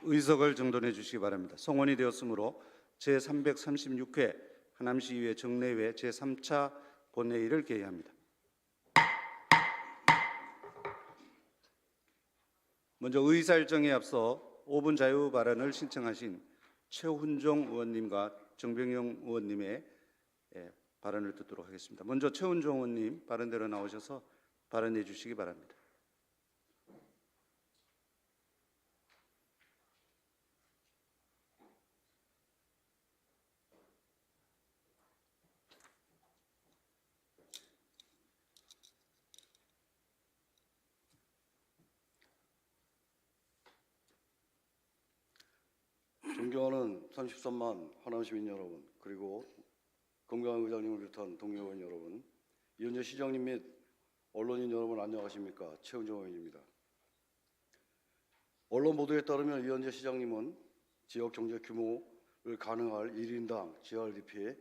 의석을 정돈해 주시기 바랍니다. 성원이 되었으므로 제336회 하남시의회 정례회 제3차 본회의를 개의합니다. 먼저 의사일정에 앞서 5분 자유 발언을 신청하신 최훈종 의원님과 정병영 의원님의 발언을 듣도록 하겠습니다. 먼저 최훈종 의원님 발언대로 나오셔서 발언해 주시기 바랍니다. 존경하는 33만 하남 시민 여러분, 그리고 건강한 의장님을 비롯한 동료 의원 여러분, 이현재 시장님 및 언론인 여러분 안녕하십니까? 최훈종 의원입니다. 언론 보도에 따르면 이현재 시장님은 지역 경제 규모를 가능할 1인당 GRDP를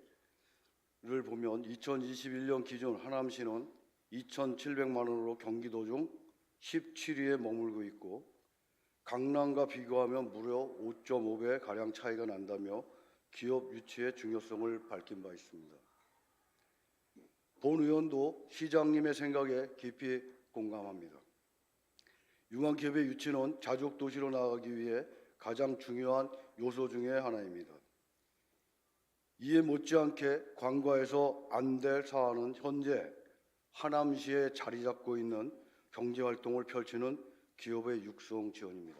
보면 2021년 기준 하남시는 2,700만 원으로 경기도 중 17위에 머물고 있고 강남과 비교하면 무려 5.5배 가량 차이가 난다며 기업 유치의 중요성을 밝힌 바 있습니다. 본 의원도 시장님의 생각에 깊이 공감합니다. 융한 기업의 유치는 자족 도시로 나아가기 위해 가장 중요한 요소 중의 하나입니다. 이에 못지않게 관과해서 안 될 사안은 현재 하남시에 자리 잡고 있는 경제활동을 펼치는 기업의 육성 지원입니다.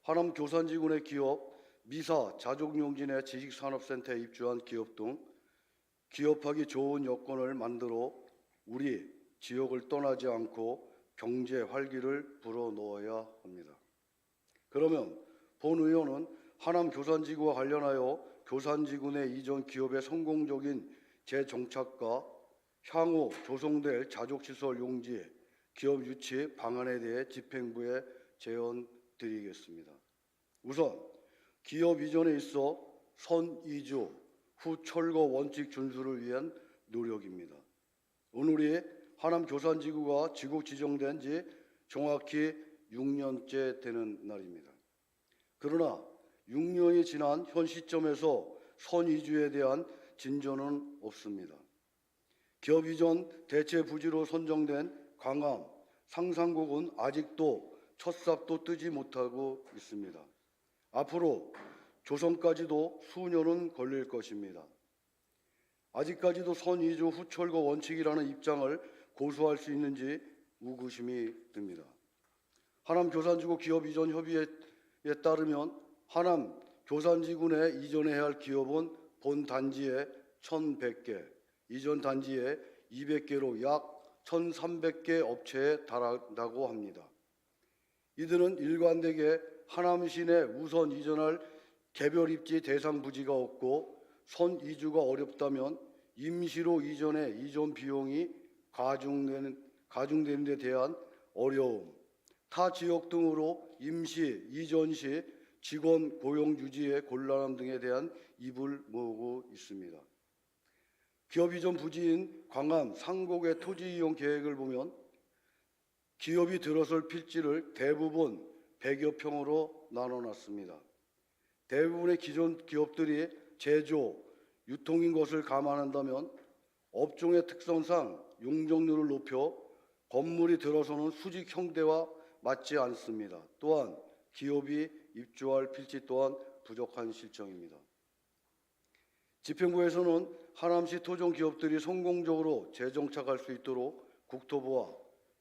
하남 교산지구내 기업, 미사, 자족용진의 지식산업센터에 입주한 기업 등 기업하기 좋은 여건을 만들어 우리 지역을 떠나지 않고 경제 활기를 불어넣어야 합니다. 그러면 본 의원은 하남 교산지구와 관련하여 교산지구 내 이전 기업의 성공적인 재정착과 향후 조성될 자족시설 용지, 기업 유치 방안에 대해 집행부에 제언드리겠습니다. 우선 기업 이전에 있어 선이주 후 철거 원칙 준수를 위한 노력입니다. 오늘이 하남 교산지구가 지구 지정된 지 정확히 6년째 되는 날입니다. 그러나 6년이 지난 현 시점에서 선이주에 대한 진전은 없습니다. 기업 이전 대체 부지로 선정된 광암, 상산국은 아직도 첫 삽도 뜨지 못하고 있습니다. 앞으로 조성까지도 수년은 걸릴 것입니다. 아직까지도 선이주 후 철거 원칙이라는 입장을 고수할 수 있는지 의구심이 듭니다. 하남 교산지구 기업 이전 협의회에 따르면 하남 교산지구 내 이전해야 할 기업은 본 단지에 1,100개, 이전 단지에 200개로 약 1,300개 업체에 달한다고 합니다. 이들은 일관되게 하남시 내 우선 이전할 개별 입지 대상 부지가 없고 선 이주가 어렵다면 임시로 이전해 이전 비용이 가중되는 데 대한 어려움, 타 지역 등으로 임시 이전 시 직원 고용 유지의 곤란함 등에 대한 입을 모으고 있습니다. 기업 이전 부지인 광암 상곡의 토지 이용 계획을 보면 기업이 들어설 필지를 대부분 100여 평으로 나눠놨습니다. 대부분의 기존 기업들이 제조, 유통인 것을 감안한다면 업종의 특성상 용적률을 높여 건물이 들어서는 수직 형태와 맞지 않습니다. 또한 기업이 입주할 필지 또한 부족한 실정입니다. 집행부에서는 하남시 토종 기업들이 성공적으로 재정착할 수 있도록 국토부와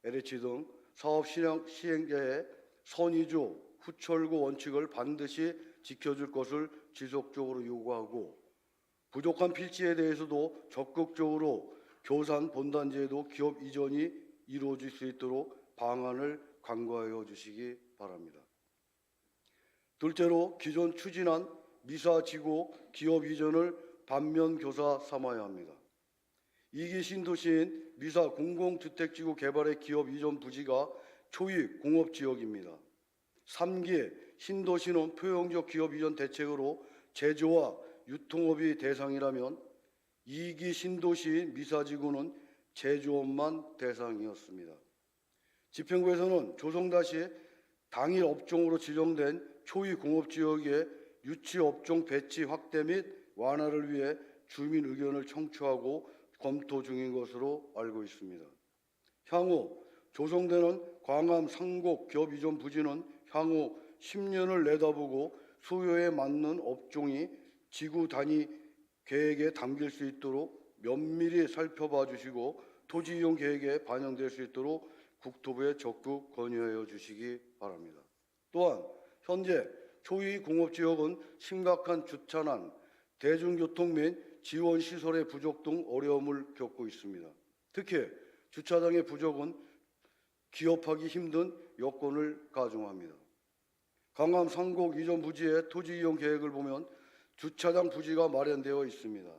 LH 등 사업 시행자의 선이주 후 철거 원칙을 반드시 지켜줄 것을 지속적으로 요구하고 부족한 필지에 대해서도 적극적으로 교산 본단지에도 기업 이전이 이루어질 수 있도록 방안을 강구하여 주시기 바랍니다. 둘째로 기존 추진한 미사지구 기업 이전을 반면교사 삼아야 합니다. 2기 신도시인 미사 공공주택지구 개발의 기업 이전 부지가 초입 공업지역입니다. 3기 신도시는 포용적 기업 이전 대책으로 제조와 유통업이 대상이라면 2기 신도시 미사지구는 제조업만 대상이었습니다. 집행부에서는 조성다 시 당일 업종으로 지정된 초이 공업지역의 유치업종 배치 확대 및 완화를 위해 주민 의견을 청취하고 검토 중인 것으로 알고 있습니다. 향후 조성되는 광암 상곡 기업 이전 부지는 향후 10년을 내다보고 수요에 맞는 업종이 지구 단위 계획에 담길 수 있도록 면밀히 살펴봐 주시고 토지 이용 계획에 반영될 수 있도록 국토부에 적극 건의하여 주시기 바랍니다. 또한 현재 초이 공업지역은 심각한 주차난, 대중교통 및 지원 시설의 부족 등 어려움을 겪고 있습니다. 특히 주차장의 부족은 기업하기 힘든 여건을 가중합니다. 강암 상곡 이전 부지의 토지 이용 계획을 보면 주차장 부지가 마련되어 있습니다.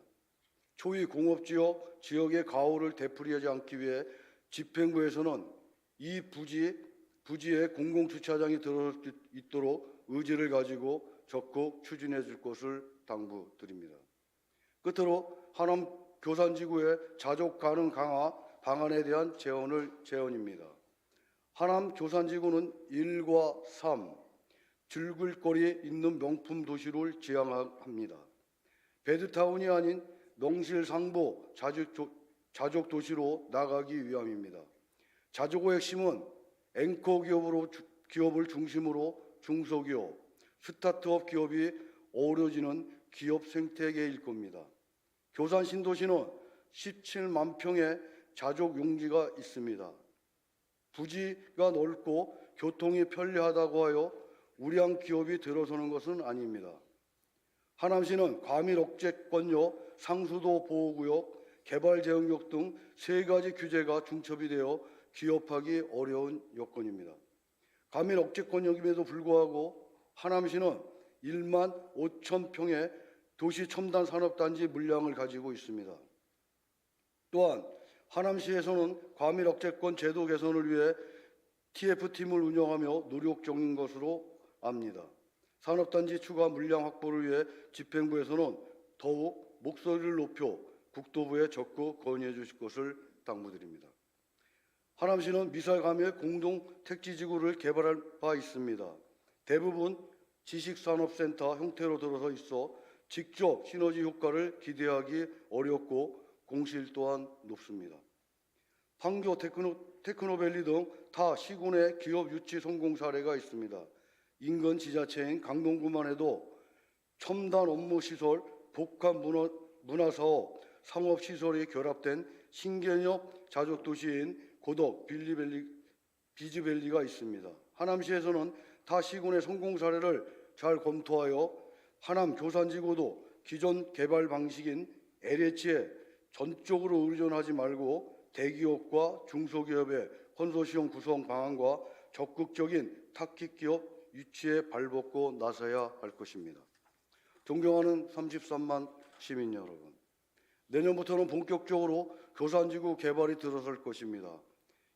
초이 공업지역 지역의 가오를 되풀이하지 않기 위해 집행부에서는 이 부지에 공공주차장이 들어설 수 있도록 의지를 가지고 적극 추진해 줄 것을 당부드립니다. 끝으로 하남 교산지구의 자족 가능 강화 방안에 대한 제언입니다. 하남 교산지구는 1과 3, 즐길거리 있는 명품 도시를 지향합니다. 배드타운이 아닌 명실상부 자족 도시로 나가기 위함입니다. 자족의 핵심은 앵커 기업을 중심으로 중소기업, 스타트업 기업이 어우러지는 기업 생태계일 겁니다. 교산 신도시는 17만 평의 자족 용지가 있습니다. 부지가 넓고 교통이 편리하다고 하여 우량 기업이 들어서는 것은 아닙니다. 하남시는 과밀 억제권역, 상수도 보호구역, 개발제한구역 등 3가지 규제가 중첩이 되어 기업하기 어려운 여건입니다. 과밀 억제권역임에도 불구하고 하남시는 1만 5천 평의 도시 첨단 산업단지 물량을 가지고 있습니다. 또한 하남시에서는 과밀 억제권 제도 개선을 위해 TF팀을 운영하며 노력 중인 것으로 압니다. 산업단지 추가 물량 확보를 위해 집행부에서는 더욱 목소리를 높여 국토부에 적극 건의해 주실 것을 당부드립니다. 하남시는 미사일감의 공동 택지지구를 개발할 바 있습니다. 대부분 지식산업센터 형태로 들어서 있어 직접 시너지 효과를 기대하기 어렵고 공실 또한 높습니다. 판교 테크노밸리 등 타 시군의 기업 유치 성공 사례가 있습니다. 인근 지자체인 강동구만 해도 첨단 업무 시설, 복합 문화사업, 상업시설이 결합된 신개념 자족도시인 고덕 비즈밸리가 있습니다. 하남시에서는 타 시군의 성공 사례를 잘 검토하여 하남 교산지구도 기존 개발 방식인 LH에 전적으로 의존하지 말고 대기업과 중소기업의 컨소시엄 구성 방안과 적극적인 타깃기업 유치에 발벗고 나서야 할 것입니다. 존경하는 33만 시민 여러분, 내년부터는 본격적으로 교산지구 개발이 들어설 것입니다.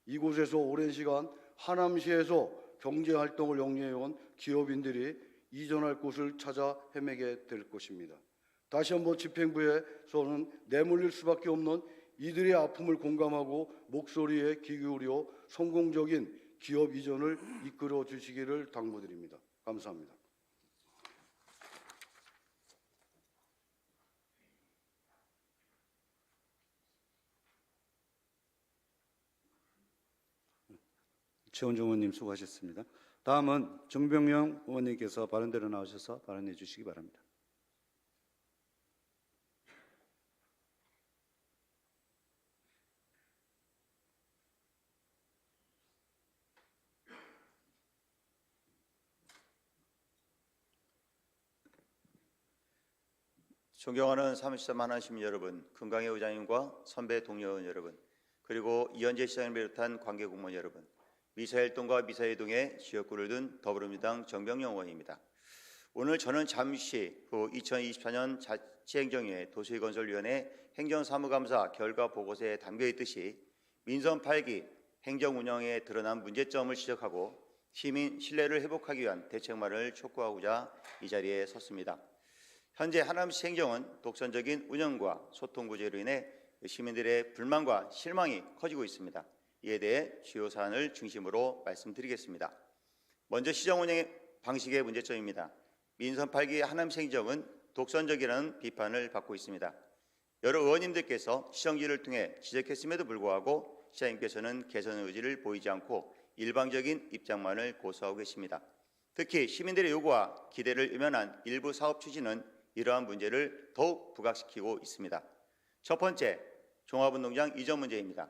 이곳에서 오랜 시간 하남시에서 경제활동을 영위해온 기업인들이 이전할 곳을 찾아 헤매게 될 것입니다. 다시 한번 집행부에서는 내몰릴 수밖에 없는 이들의 아픔을 공감하고 목소리에 귀 기울여 성공적인 기업 이전을 이끌어 주시기를 당부드립니다. 감사합니다. 최훈종 의원님 수고하셨습니다. 다음은 정병영 의원님께서 발언대로 나오셔서 발언해 주시기 바랍니다. 존경하는 사무실장 만한 시민 여러분, 금강의 의장님과 선배 동료 의원 여러분, 그리고 이현재 시장을 비롯한 관계 공무원 여러분, 미사일동과 미사일동의 지역구를 둔 더불어민주당 정병영 의원입니다. 오늘 저는 잠시 후 2024년 자치행정위의 도시건설위원회 행정사무감사 결과 보고서에 담겨있듯이 민선 8기 행정운영에 드러난 문제점을 지적하고 시민 신뢰를 회복하기 위한 대책만을 촉구하고자 이 자리에 섰습니다. 현재 하남시 행정은 독선적인 운영과 소통 부재로 인해 시민들의 불만과 실망이 커지고 있습니다. 이에 대해 주요 사안을 중심으로 말씀드리겠습니다. 먼저 시정 운영의 방식의 문제점입니다. 민선 8기 하남시 행정은 독선적이라는 비판을 받고 있습니다. 여러 의원님들께서 시정지를 통해 지적했음에도 불구하고 시장님께서는 개선 의지를 보이지 않고 일방적인 입장만을 고수하고 계십니다. 특히 시민들의 요구와 기대를 외면한 일부 사업 추진은 이러한 문제를 더욱 부각시키고 있습니다. 첫 번째, 종합운동장 이전 문제입니다.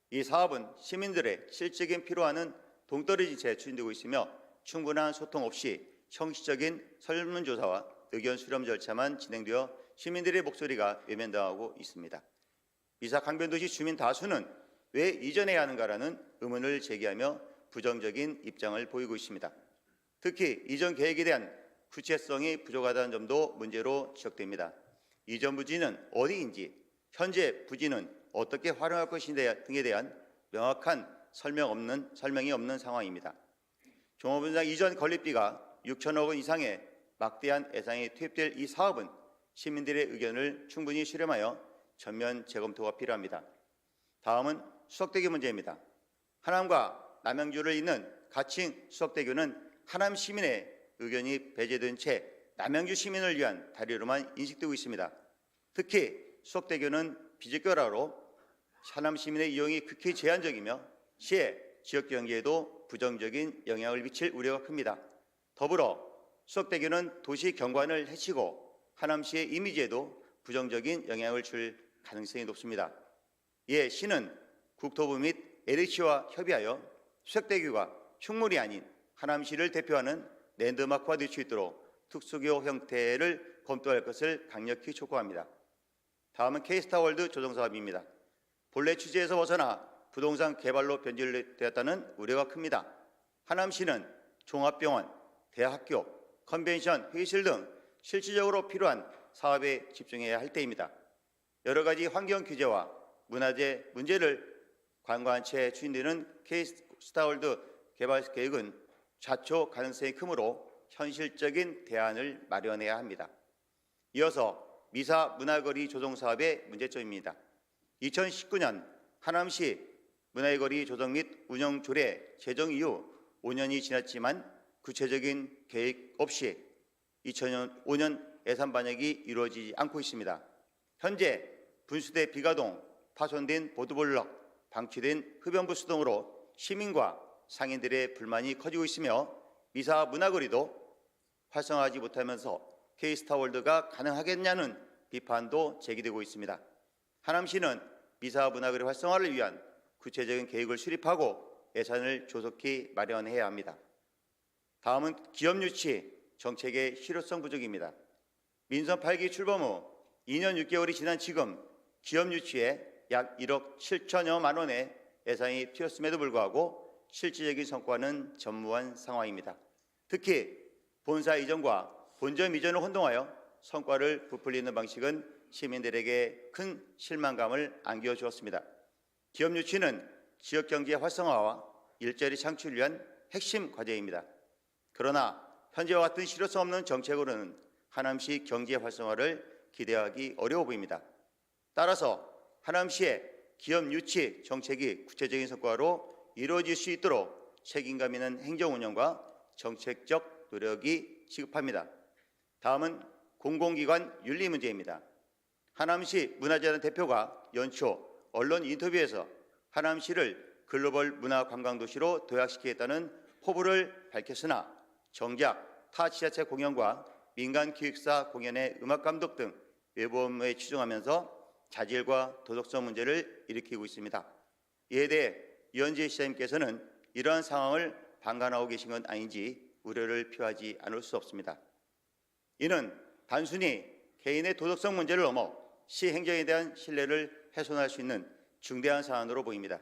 이 사업은 시민들의 실질적인 필요와는 동떨어진 채 추진되고 있으며 충분한 소통 없이 형식적인 설문조사와 의견 수렴 절차만 진행되어 시민들의 목소리가 외면당하고 있습니다. 미사 강변도시 주민 다수는 왜 이전해야 하는가라는 의문을 제기하며 부정적인 입장을 보이고 있습니다. 특히 이전 계획에 대한 구체성이 부족하다는 점도 문제로 지적됩니다. 이전 부지는 어디인지, 현재 부지는 어떻게 활용할 것인지 등에 대한 명확한 설명이 없는 상황입니다. 종합운동장 이전 건립비가 6천억 원 이상의 막대한 예산이 투입될 이 사업은 시민들의 의견을 충분히 수렴하여 전면 재검토가 필요합니다. 다음은 수석대교 문제입니다. 하남과 남양주를 잇는 가칭 수석대교는 하남 시민의 의견이 배제된 채 남양주 시민을 위한 다리로만 인식되고 있습니다. 특히 수석대교는 비직결하로 하남 시민의 이용이 극히 제한적이며 시의 지역 경제에도 부정적인 영향을 미칠 우려가 큽니다. 더불어 수석대교는 도시 경관을 해치고 하남시의 이미지에도 부정적인 영향을 줄 가능성이 높습니다. 이에 시는 국토부 및 LH와 협의하여 수석대교가 흉물이 아닌 하남시를 대표하는 랜드마크화 될 수 있도록 특수교 형태를 검토할 것을 강력히 촉구합니다. 다음은 K스타월드 조정사업입니다. 본래 취지에서 벗어나 부동산 개발로 변질되었다는 우려가 큽니다. 하남시는 종합병원, 대학교, 컨벤션, 회의실 등 실질적으로 필요한 사업에 집중해야 할 때입니다. 여러 가지 환경 규제와 문화재 문제를 관과한 채 추진되는 K스타월드 개발 계획은 좌초 가능성이 크므로 현실적인 대안을 마련해야 합니다. 이어서 미사 문화거리 조성 사업의 문제점입니다. 2019년 하남시 문화거리 조성 및 운영 조례 제정 이후 5년이 지났지만 구체적인 계획 없이 2005년 예산 반영이 이루어지지 않고 있습니다. 현재 분수대 비가동, 파손된 보도블럭, 방치된 흡연부 수동으로 시민과 상인들의 불만이 커지고 있으며 미사 문화거리도 활성화하지 못하면서 K스타월드가 가능하겠냐는 비판도 제기되고 있습니다. 하남시는 미사 문화거리 활성화를 위한 구체적인 계획을 수립하고 예산을 조속히 마련해야 합니다. 다음은 기업 유치 정책의 실효성 부족입니다. 민선 8기 출범 후 2년 6개월이 지난 지금 기업 유치에 약 1억 7천여만 원의 예산이 튀었음에도 불구하고 실질적인 성과는 전무한 상황입니다. 특히 본사 이전과 본점 이전을 혼동하여 성과를 부풀리는 방식은 시민들에게 큰 실망감을 안겨주었습니다. 기업 유치는 지역 경제 활성화와 일자리 창출을 위한 핵심 과제입니다. 그러나 현재와 같은 실효성 없는 정책으로는 하남시 경제 활성화를 기대하기 어려워 보입니다. 따라서 하남시의 기업 유치 정책이 구체적인 성과로 이루어질 수 있도록 책임감 있는 행정 운영과 정책적 노력이 시급합니다. 다음은 공공기관 윤리 문제입니다. 하남시 문화재단 대표가 연초 언론 인터뷰에서 하남시를 글로벌 문화관광도시로 도약시키겠다는 포부를 밝혔으나 정작 타 지자체 공연과 민간 기획사 공연의 음악감독 등 외부 업무에 치중하면서 자질과 도덕성 문제를 일으키고 있습니다. 이에 대해 이현재 시장님께서는 이러한 상황을 방관하고 계신 건 아닌지 우려를 표하지 않을 수 없습니다. 이는 단순히 개인의 도덕성 문제를 넘어 시 행정에 대한 신뢰를 훼손할 수 있는 중대한 사안으로 보입니다.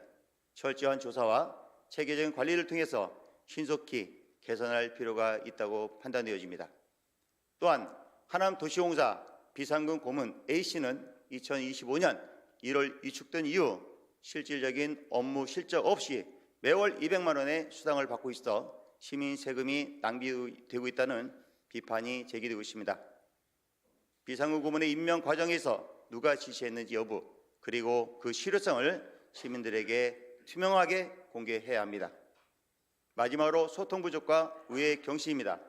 철저한 조사와 체계적인 관리를 통해서 신속히 개선할 필요가 있다고 판단되어집니다. 또한 하남도시공사 비상금 고문 A씨는 2025년 1월 위축된 이후 실질적인 업무 실적 없이 매월 200만 원의 수당을 받고 있어 시민 세금이 낭비되고 있다는 비판이 제기되고 있습니다. 비상금 고문의 임명 과정에서 누가 지시했는지 여부 그리고 그 실효성을 시민들에게 투명하게 공개해야 합니다. 마지막으로 소통 부족과 의회 경시입니다.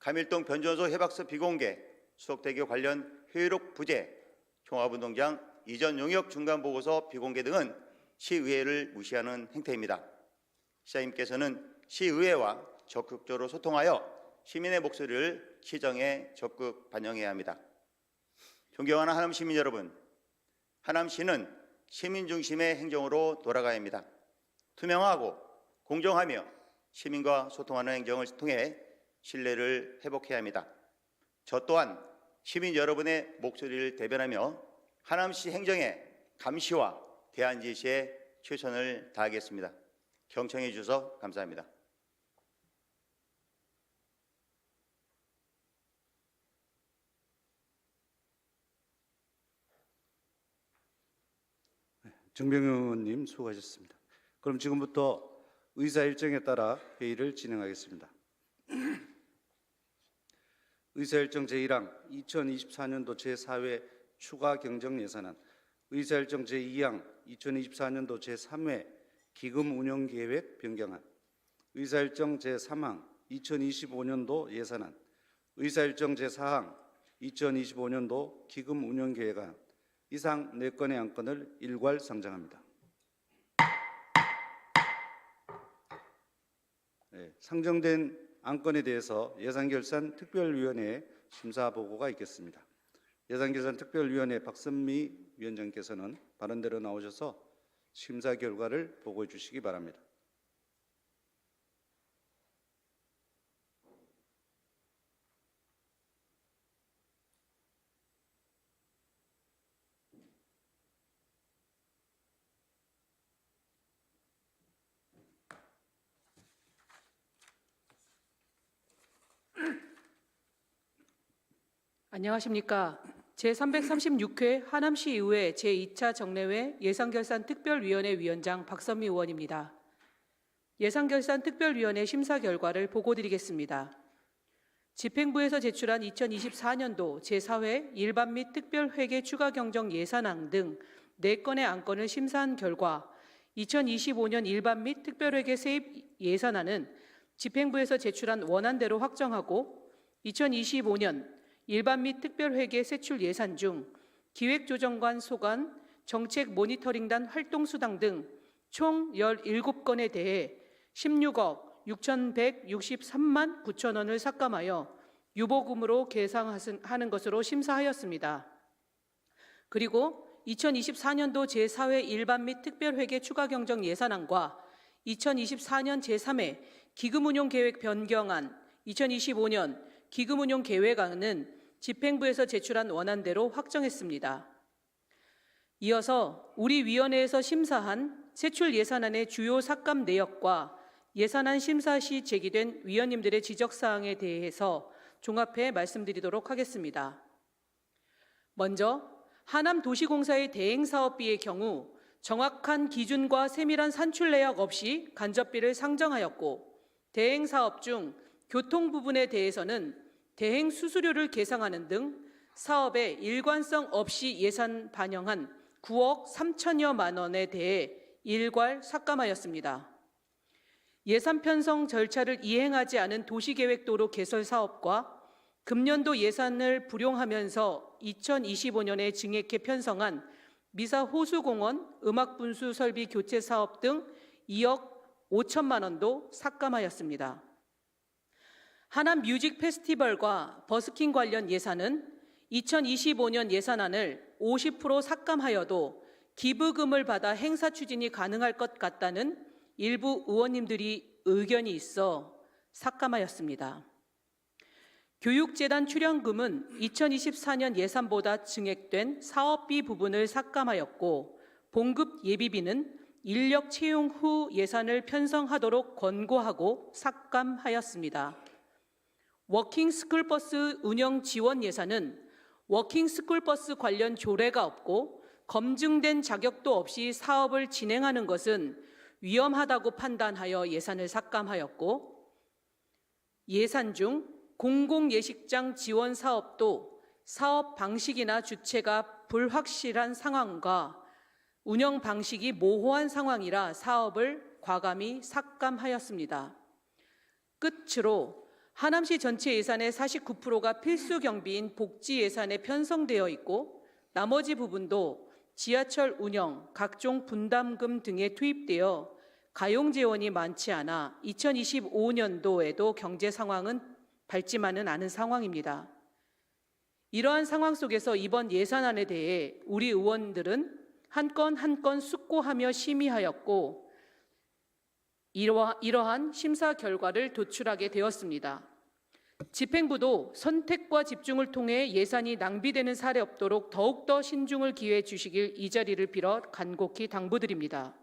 감일동 변전소 해박스 비공개, 수석대교 관련 회의록 부재, 종합운동장 이전 용역 중간 보고서 비공개 등은 시의회를 무시하는 행태입니다. 시장님께서는 시의회와 적극적으로 소통하여 시민의 목소리를 시정에 적극 반영해야 합니다. 존경하는 하남 시민 여러분, 하남시는 시민 중심의 행정으로 돌아가야 합니다. 투명하고 공정하며 시민과 소통하는 행정을 통해 신뢰를 회복해야 합니다. 저 또한 시민 여러분의 목소리를 대변하며 하남시 행정의 감시와 대안 제시에 최선을 다하겠습니다. 경청해 주셔서 감사합니다. 정병영 의원님 수고하셨습니다. 그럼 지금부터 의사 일정에 따라 회의를 진행하겠습니다. 의사일정 제1항 2024년도 제4회 추가 경정 예산안, 의사일정 제2항 2024년도 제3회 기금 운영 계획 변경안, 의사일정 제3항 2025년도 예산안, 의사일정 제4항 2025년도 기금 운영 계획안, 이상 4건의 안건을 일괄 상정합니다. 상정된 안건에 대해서 예산결산 특별위원회 심사 보고가 있겠습니다. 예산결산 특별위원회 박선미 위원장께서는 발언대로 나오셔서 심사 결과를 보고해 주시기 바랍니다. 안녕하십니까. 제336회 하남시의회 제2차 정례회 예산결산 특별위원회 위원장 박선미 의원입니다. 예산결산 특별위원회 심사 결과를 보고드리겠습니다. 집행부에서 제출한 2024년도 제4회 일반 및 특별회계 추가경정 예산안 등 4건의 안건을 심사한 결과 2025년 일반 및 특별회계 세입 예산안은 집행부에서 제출한 원안대로 확정하고 2025년 일반 및 특별회계 세출 예산 중 기획조정관 소관, 정책 모니터링단 활동수당 등 총 17건에 대해 16억 6,163만 9천 원을 삭감하여 유보금으로 계상하는 것으로 심사하였습니다. 그리고 2024년도 제4회 일반 및 특별회계 추가경정 예산안과 2024년 제3회 기금운용계획 변경안, 2025년 기금운용계획안은 집행부에서 제출한 원안대로 확정했습니다. 이어서 우리 위원회에서 심사한 세출 예산안의 주요 삭감 내역과 예산안 심사 시 제기된 위원님들의 지적사항에 대해서 종합해 말씀드리도록 하겠습니다. 먼저 하남도시공사의 대행사업비의 경우 정확한 기준과 세밀한 산출 내역 없이 간접비를 상정하였고, 대행사업 중 교통 부분에 대해서는 대행 수수료를 계상하는 등 사업에 일관성 없이 예산 반영한 9억 3천여만 원에 대해 일괄 삭감하였습니다. 예산 편성 절차를 이행하지 않은 도시계획도로 개설 사업과 금년도 예산을 불용하면서 2025년에 증액해 편성한 미사 호수공원 음악분수 설비 교체 사업 등 2억 5천만 원도 삭감하였습니다. 하남 뮤직 페스티벌과 버스킹 관련 예산은 2025년 예산안을 50% 삭감하여도 기부금을 받아 행사 추진이 가능할 것 같다는 일부 의원님들이 의견이 있어 삭감하였습니다. 교육재단 출연금은 2024년 예산보다 증액된 사업비 부분을 삭감하였고, 봉급 예비비는 인력 채용 후 예산을 편성하도록 권고하고 삭감하였습니다. 워킹 스쿨버스 운영 지원 예산은 워킹 스쿨버스 관련 조례가 없고 검증된 자격도 없이 사업을 진행하는 것은 위험하다고 판단하여 예산을 삭감하였고, 예산 중 공공예식장 지원 사업도 사업 방식이나 주체가 불확실한 상황과 운영 방식이 모호한 상황이라 사업을 과감히 삭감하였습니다. 끝으로 하남시 전체 예산의 49%가 필수 경비인 복지 예산에 편성되어 있고 나머지 부분도 지하철 운영, 각종 분담금 등에 투입되어 가용 재원이 많지 않아 2025년도에도 경제 상황은 밝지만은 않은 상황입니다. 이러한 상황 속에서 이번 예산안에 대해 우리 의원들은 한 건 한 건 숙고하며 심의하였고 이러한 심사 결과를 도출하게 되었습니다. 집행부도 선택과 집중을 통해 예산이 낭비되는 사례 없도록 더욱더 신중을 기해 주시길 이 자리를 빌어 간곡히 당부드립니다.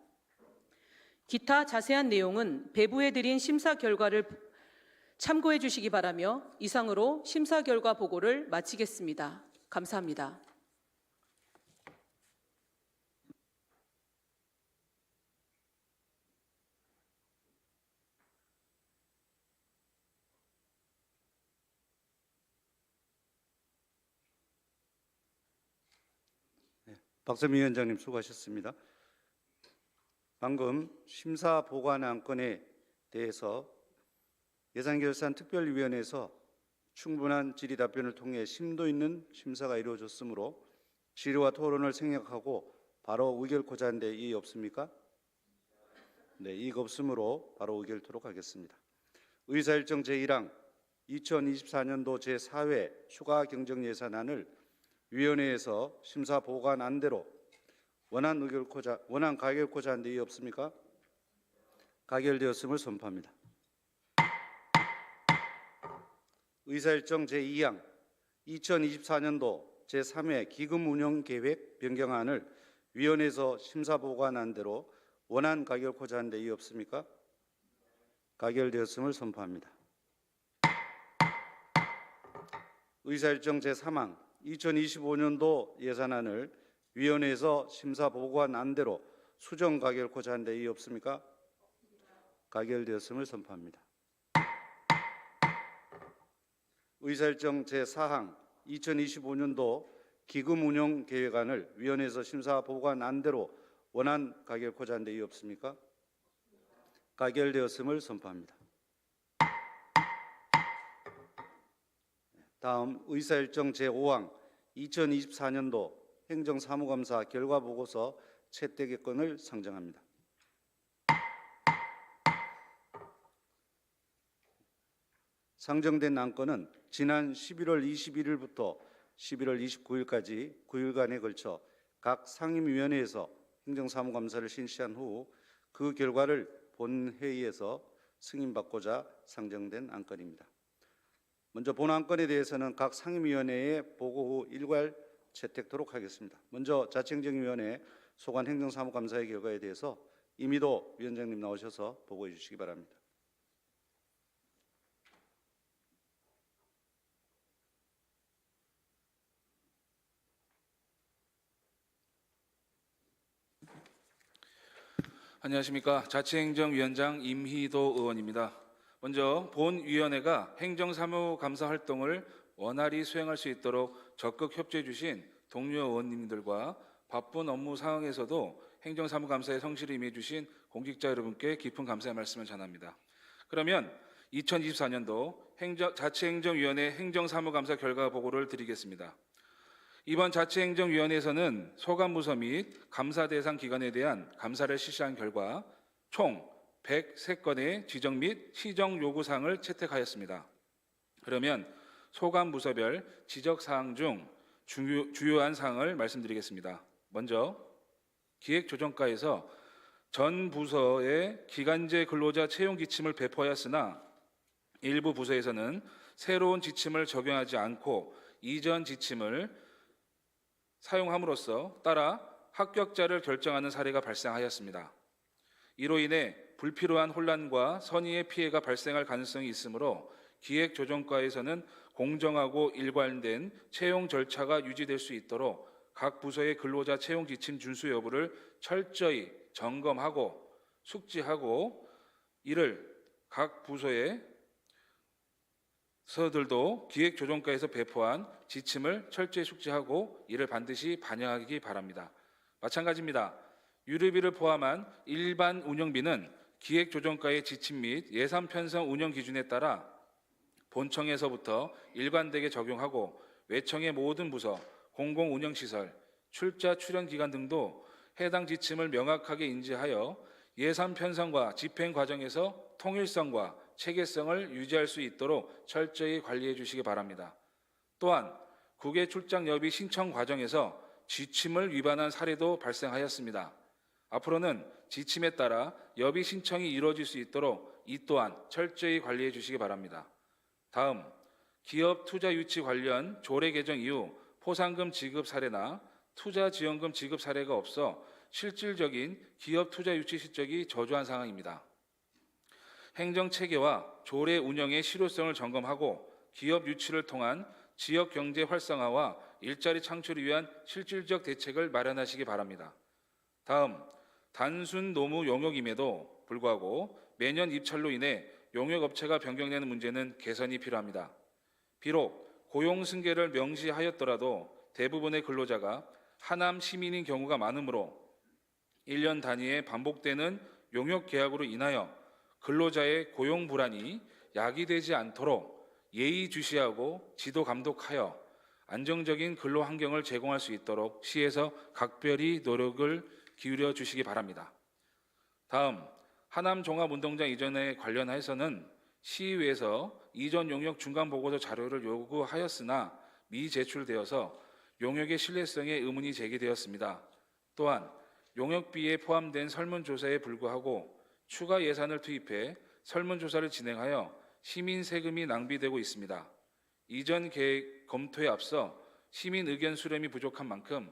기타 자세한 내용은 배부해드린 심사 결과를 참고해 주시기 바라며 이상으로 심사 결과 보고를 마치겠습니다. 감사합니다. 박세미 위원장님 수고하셨습니다. 방금 심사 보관 안건에 대해서 예산결산특별위원회에서 충분한 질의 답변을 통해 심도 있는 심사가 이루어졌으므로 질의와 토론을 생략하고 바로 의결코자 하는데 이의 없습니까? 네, 이의가 없으므로 바로 의결토록 하겠습니다. 의사일정 제1항 2024년도 제4회 추가 경정 예산안을 위원회에서 심사 보관 안대로 원안 가결코자 하는데 이의 없습니까? 가결되었음을 선포합니다. 의사일정 제2항 2024년도 제3회 기금 운영 계획 변경안을 위원회에서 심사 보관한 대로 원안 가결코자 하는데 이의 없습니까? 가결되었음을 선포합니다. 의사일정 제3항 2025년도 예산안을 위원회에서 심사 보고한 대로 수정 가결코자 하는데 이의 없습니까? 가결되었음을 선포합니다. 의사일정 제4항 2025년도 기금 운용 계획안을 위원회에서 심사 보고한 대로 원안 가결코자 하는데 이의 없습니까? 가결되었음을 선포합니다. 다음 의사일정 제5항 2024년도 행정사무감사 결과보고서 채택의 건을 상정합니다. 상정된 안건은 지난 11월 21일부터 11월 29일까지 9일간에 걸쳐 각 상임위원회에서 행정사무감사를 실시한 후 그 결과를 본회의에서 승인받고자 상정된 안건입니다. 먼저 본 안건에 대해서는 각 상임위원회에 보고 후 일괄 채택토록 하겠습니다. 먼저 자치행정위원회 소관 행정사무감사의 결과에 대해서 이미도 위원장님 나오셔서 보고해 주시기 바랍니다. 안녕하십니까. 자치행정위원장 임희도 의원입니다. 먼저 본위원회가 행정사무감사 활동을 원활히 수행할 수 있도록 적극 협조해 주신 동료 의원님들과 바쁜 업무 상황에서도 행정사무감사에 성실히 임해 주신 공직자 여러분께 깊은 감사의 말씀을 전합니다. 그러면 2024년도 자치행정위원회 행정사무감사 결과 보고를 드리겠습니다. 이번 자치행정위원회에서는 소관부서 및 감사 대상 기관에 대한 감사를 실시한 결과 총 103건의 지적 및 시정 요구사항을 채택하였습니다. 그러면 소관부서별 지적사항 중 주요한 사항을 말씀드리겠습니다. 먼저 기획조정과에서 전 부서에 기간제 근로자 채용 지침을 배포하였으나 일부 부서에서는 새로운 지침을 적용하지 않고 이전 지침을 사용함으로써 따라 합격자를 결정하는 사례가 발생하였습니다. 이로 인해 불필요한 혼란과 선의의 피해가 발생할 가능성이 있으므로 기획조정과에서는 공정하고 일관된 채용 절차가 유지될 수 있도록 각 부서의 근로자 채용 지침 준수 여부를 철저히 점검하고 숙지하고 이를 각 부서의 서들도 기획조정과에서 배포한 지침을 철저히 숙지하고 이를 반드시 반영하기 바랍니다. 마찬가지입니다. 유류비를 포함한 일반 운영비는 기획조정과의 지침 및 예산 편성 운영 기준에 따라 본청에서부터 일관되게 적용하고 외청의 모든 부서, 공공운영시설, 출자 출연 기관 등도 해당 지침을 명확하게 인지하여 예산 편성과 집행 과정에서 통일성과 체계성을 유지할 수 있도록 철저히 관리해 주시기 바랍니다. 또한 국외 출장 여비 신청 과정에서 지침을 위반한 사례도 발생하였습니다. 앞으로는 지침에 따라 여비 신청이 이루어질 수 있도록 이 또한 철저히 관리해 주시기 바랍니다. 다음, 기업 투자 유치 관련 조례 개정 이후 포상금 지급 사례나 투자 지원금 지급 사례가 없어 실질적인 기업 투자 유치 실적이 저조한 상황입니다. 행정 체계와 조례 운영의 실효성을 점검하고 기업 유치를 통한 지역 경제 활성화와 일자리 창출을 위한 실질적 대책을 마련하시기 바랍니다. 다음, 단순 노무 용역임에도 불구하고 매년 입찰로 인해 용역업체가 변경되는 문제는 개선이 필요합니다. 비록 고용 승계를 명시하였더라도 대부분의 근로자가 하남 시민인 경우가 많으므로 1년 단위에 반복되는 용역 계약으로 인하여 근로자의 고용 불안이 야기되지 않도록 예의주시하고 지도 감독하여 안정적인 근로 환경을 제공할 수 있도록 시에서 각별히 노력을 기울여 주시기 바랍니다. 다음, 하남 종합운동장 이전에 관련해서는 시의회에서 이전 용역 중간 보고서 자료를 요구하였으나 미제출되어서 용역의 신뢰성에 의문이 제기되었습니다. 또한 용역비에 포함된 설문조사에 불구하고 추가 예산을 투입해 설문조사를 진행하여 시민 세금이 낭비되고 있습니다. 이전 계획 검토에 앞서 시민 의견 수렴이 부족한 만큼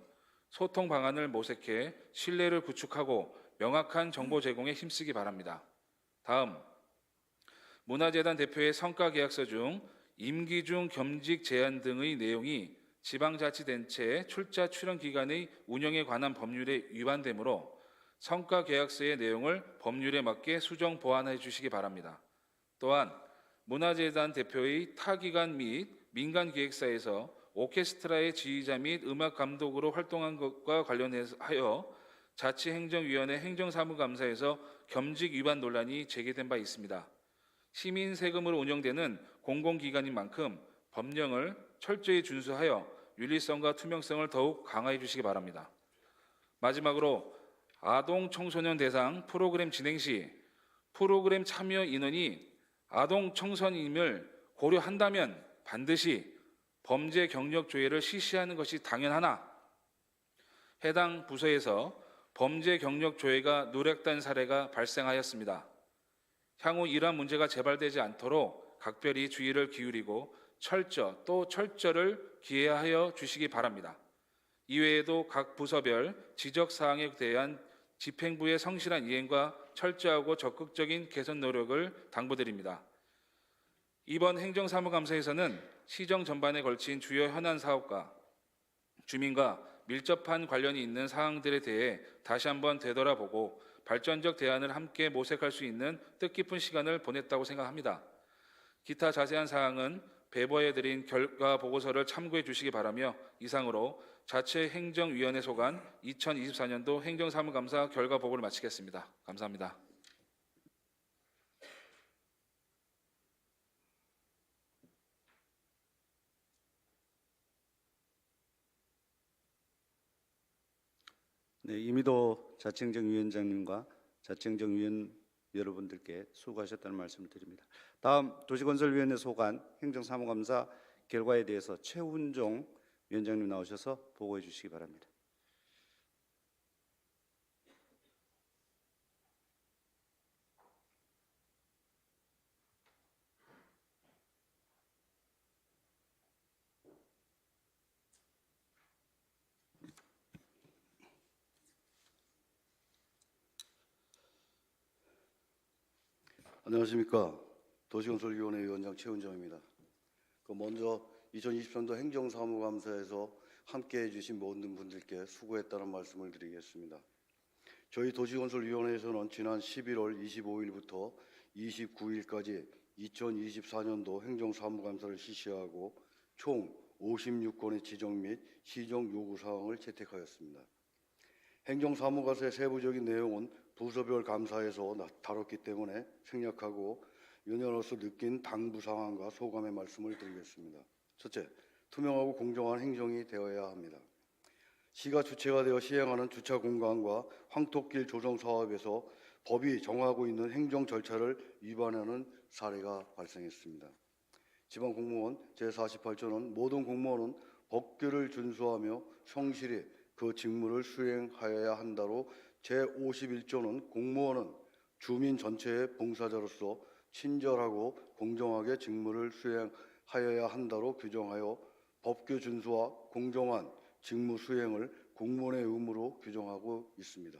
소통 방안을 모색해 신뢰를 구축하고 명확한 정보 제공에 힘쓰기 바랍니다. 다음, 문화재단 대표의 성과계약서 중 임기 중 겸직 제한 등의 내용이 지방자치단체 출자 출연 기관의 운영에 관한 법률에 위반되므로 성과계약서의 내용을 법률에 맞게 수정 보완해 주시기 바랍니다. 또한 문화재단 대표의 타기관 및 민간기획사에서 오케스트라의 지휘자 및 음악 감독으로 활동한 것과 관련하여 자치행정위원회 행정사무감사에서 겸직 위반 논란이 제기된 바 있습니다. 시민 세금으로 운영되는 공공기관인 만큼 법령을 철저히 준수하여 윤리성과 투명성을 더욱 강화해 주시기 바랍니다. 마지막으로 아동 청소년 대상 프로그램 진행 시 프로그램 참여 인원이 아동 청소년임을 고려한다면 반드시 범죄 경력 조회를 실시하는 것이 당연하나 해당 부서에서 범죄 경력 조회가 누락된 사례가 발생하였습니다. 향후 이러한 문제가 재발되지 않도록 각별히 주의를 기울이고 철저를 기하여 주시기 바랍니다. 이외에도 각 부서별 지적사항에 대한 집행부의 성실한 이행과 철저하고 적극적인 개선 노력을 당부드립니다. 이번 행정사무감사에서는 시정 전반에 걸친 주요 현안 사업과 주민과 밀접한 관련이 있는 사항들에 대해 다시 한번 되돌아보고 발전적 대안을 함께 모색할 수 있는 뜻깊은 시간을 보냈다고 생각합니다. 기타 자세한 사항은 배부해드린 결과 보고서를 참고해 주시기 바라며 이상으로 자치행정위원회 소관 2024년도 행정사무감사 결과 보고를 마치겠습니다. 감사합니다. 네, 이미도 자치행정위원장님과 자치행정위원 여러분들께 수고하셨다는 말씀을 드립니다. 다음 도시건설위원회 소관 행정사무감사 결과에 대해서 최훈종 위원장님 나오셔서 보고해 주시기 바랍니다. 안녕하십니까. 도시건설위원회 위원장 최훈정입니다. 먼저 2023년도 행정사무감사에서 함께해 주신 모든 분들께 수고했다는 말씀을 드리겠습니다. 저희 도시건설위원회에서는 지난 11월 25일부터 29일까지 2024년도 행정사무감사를 실시하고 총 56건의 지적 및 시정 요구사항을 채택하였습니다. 행정사무감사의 세부적인 내용은 부서별 감사에서 다뤘기 때문에 생략하고 연연으로서 느낀 당부 상황과 소감의 말씀을 드리겠습니다. 첫째, 투명하고 공정한 행정이 되어야 합니다. 시가 주체가 되어 시행하는 주차 공간과 황토길 조성 사업에서 법이 정하고 있는 행정 절차를 위반하는 사례가 발생했습니다. 지방 공무원 제48조는 모든 공무원은 법규를 준수하며 성실히 그 직무를 수행하여야 한다로 제51조는 공무원은 주민 전체의 봉사자로서 친절하고 공정하게 직무를 수행하여야 한다로 규정하여 법규 준수와 공정한 직무 수행을 공무원의 의무로 규정하고 있습니다.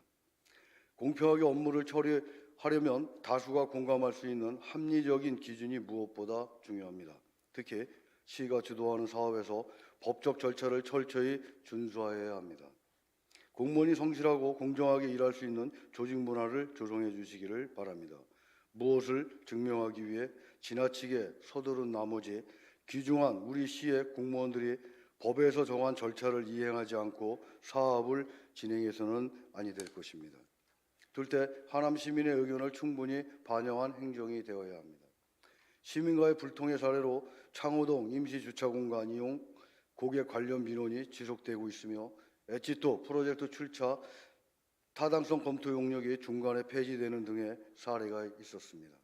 공평하게 업무를 처리하려면 다수가 공감할 수 있는 합리적인 기준이 무엇보다 중요합니다. 특히 시가 주도하는 사업에서 법적 절차를 철저히 준수하여야 합니다. 공무원이 성실하고 공정하게 일할 수 있는 조직 문화를 조성해 주시기를 바랍니다. 무엇을 증명하기 위해 지나치게 서두른 나머지 귀중한 우리 시의 공무원들이 법에서 정한 절차를 이행하지 않고 사업을 진행해서는 아니 될 것입니다. 둘째, 하남 시민의 의견을 충분히 반영한 행정이 되어야 합니다. 시민과의 불통의 사례로 창호동 임시주차공간 이용 고객 관련 민원이 지속되고 있으며 엣지토 프로젝트 출차 타당성 검토 용역이 중간에 폐지되는 등의 사례가 있었습니다.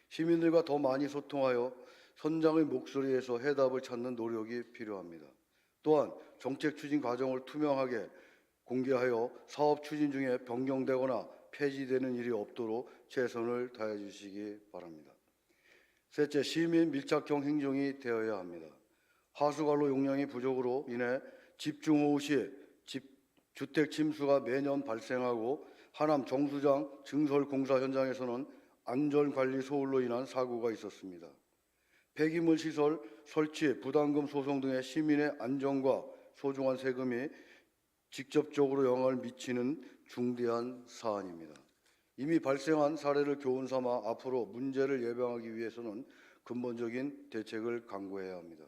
시민들과 더 많이 소통하여 선장의 목소리에서 해답을 찾는 노력이 필요합니다. 또한 정책 추진 과정을 투명하게 공개하여 사업 추진 중에 변경되거나 폐지되는 일이 없도록 최선을 다해 주시기 바랍니다. 셋째, 시민 밀착형 행정이 되어야 합니다. 하수관로 용량이 부족으로 인해 집중호우 시 주택 침수가 매년 발생하고 하남 정수장 증설 공사 현장에서는 안전관리 소홀로 인한 사고가 있었습니다. 폐기물 시설 설치, 부담금 소송 등의 시민의 안전과 소중한 세금이 직접적으로 영향을 미치는 중대한 사안입니다. 이미 발생한 사례를 교훈 삼아 앞으로 문제를 예방하기 위해서는 근본적인 대책을 강구해야 합니다.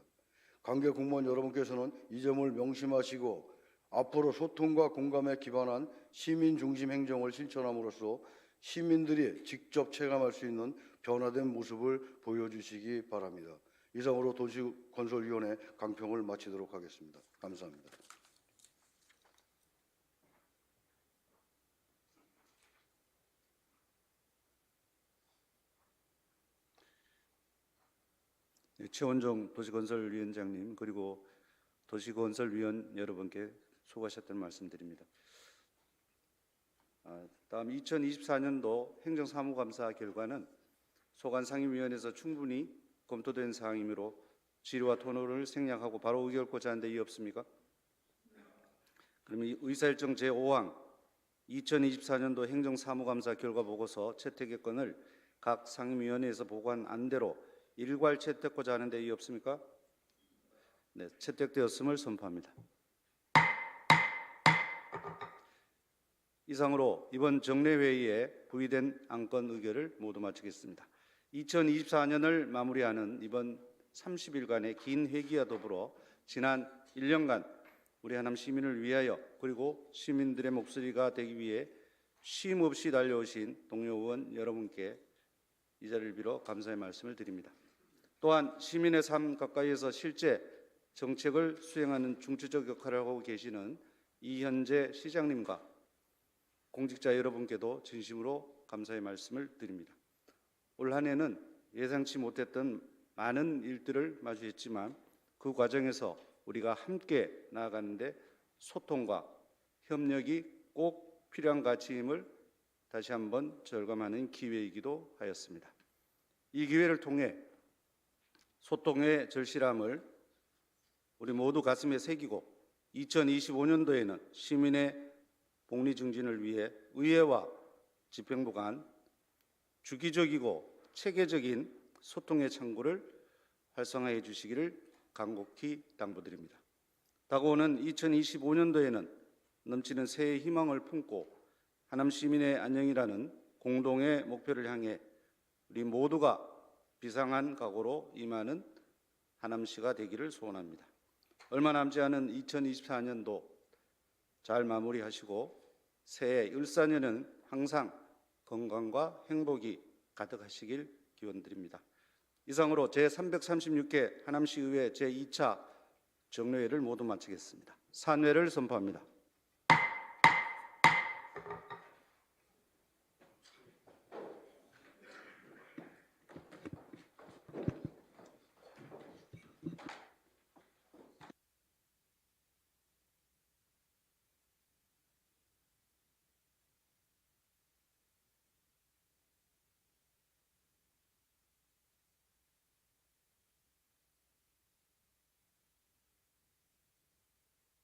관계 공무원 여러분께서는 이 점을 명심하시고 앞으로 소통과 공감에 기반한 시민 중심 행정을 실천함으로써 시민들이 직접 체감할 수 있는 변화된 모습을 보여주시기 바랍니다. 이상으로 도시건설위원회 강평을 마치도록 하겠습니다. 감사합니다. 최원종 도시건설위원장님 그리고 도시건설위원 여러분께 수고하셨다는 말씀드립니다. 다음 2024년도 행정사무감사 결과는 소관상임위원회에서 충분히 검토된 사항이므로 질의와 토론을 생략하고 바로 의결코자 하는 데 이의 없습니까? 그러면 이 의사일정 제5항 2024년도 행정사무감사 결과 보고서 채택의 건을 각 상임위원회에서 보고한 안대로 일괄 채택코자 하는 데 이의 없습니까? 네, 채택되었음을 선포합니다. 이상으로 이번 정례회의에 부의된 안건 의결을 모두 마치겠습니다. 2024년을 마무리하는 이번 30일간의 긴 회기와 더불어 지난 1년간 우리 하남 시민을 위하여 그리고 시민들의 목소리가 되기 위해 쉼 없이 달려오신 동료 의원 여러분께 이 자리를 빌어 감사의 말씀을 드립니다. 또한 시민의 삶 가까이에서 실제 정책을 수행하는 중추적 역할을 하고 계시는 이현재 시장님과 공직자 여러분께도 진심으로 감사의 말씀을 드립니다. 올 한 해는 예상치 못했던 많은 일들을 마주했지만 그 과정에서 우리가 함께 나아가는데 소통과 협력이 꼭 필요한 가치임을 다시 한번 절감하는 기회이기도 하였습니다. 이 기회를 통해 소통의 절실함을 우리 모두 가슴에 새기고 2025년도에는 시민의 복리 증진을 위해 의회와 집행부 간 주기적이고 체계적인 소통의 창구를 활성화해 주시기를 간곡히 당부드립니다. 다가오는 2025년도에는 넘치는 새해 희망을 품고 하남 시민의 안녕이라는 공동의 목표를 향해 우리 모두가 비상한 각오로 임하는 하남시가 되기를 소원합니다. 얼마 남지 않은 2024년도 잘 마무리하시고 새해 14년은 항상 건강과 행복이 가득하시길 기원드립니다. 이상으로 제336회 하남시의회 제2차 정례회를 모두 마치겠습니다. 산회를 선포합니다.